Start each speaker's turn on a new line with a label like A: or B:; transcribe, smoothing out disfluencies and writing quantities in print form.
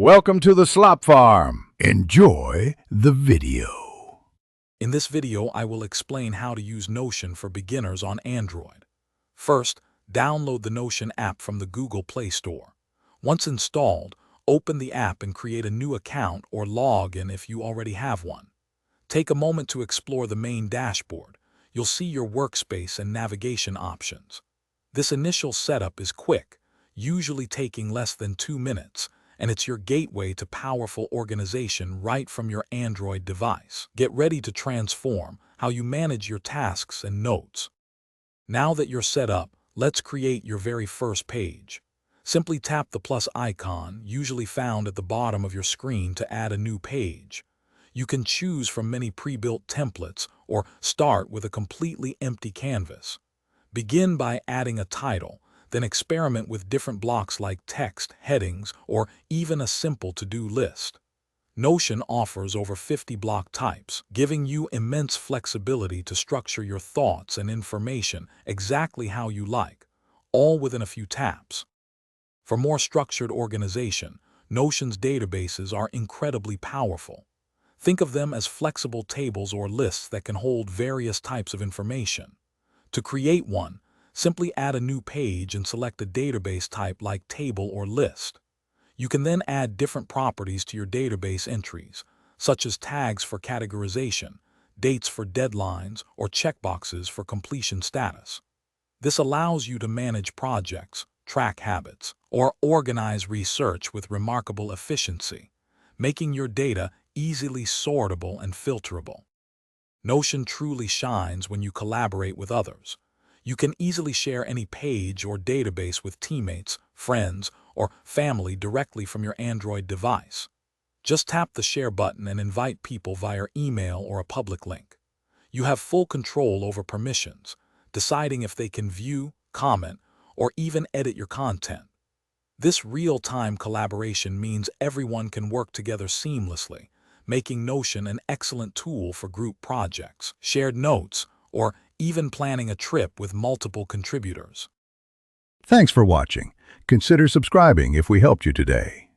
A: Welcome to the Slop Farm. Enjoy the video.
B: In this video, I will explain how to use Notion for beginners on Android. First, download the Notion app from the Google Play Store. Once installed, open the app and create a new account or log in if you already have one. Take a moment to explore the main dashboard. You'll see your workspace and navigation options. This initial setup is quick, usually taking less than 2 minutes, and it's your gateway to powerful organization right from your Android device. Get ready to transform how you manage your tasks and notes. Now that you're set up, let's create your very first page. Simply tap the plus icon, usually found at the bottom of your screen, to add a new page. You can choose from many pre-built templates or start with a completely empty canvas. Begin by adding a title, then experiment with different blocks like text, headings, or even a simple to-do list. Notion offers over 50 block types, giving you immense flexibility to structure your thoughts and information exactly how you like, all within a few taps. For more structured organization, Notion's databases are incredibly powerful. Think of them as flexible tables or lists that can hold various types of information. To create one, simply add a new page and select a database type like table or list. You can then add different properties to your database entries, such as tags for categorization, dates for deadlines, or checkboxes for completion status. This allows you to manage projects, track habits, or organize research with remarkable efficiency, making your data easily sortable and filterable. Notion truly shines when you collaborate with others. You can easily share any page or database with teammates, friends, or family directly from your Android device. Just tap the share button and invite people via email or a public link. You have full control over permissions, deciding if they can view, comment, or even edit your content. This real-time collaboration means everyone can work together seamlessly, making Notion an excellent tool for group projects, shared notes, or even planning a trip with multiple contributors.
A: Thanks for watching. Consider subscribing if we helped you today.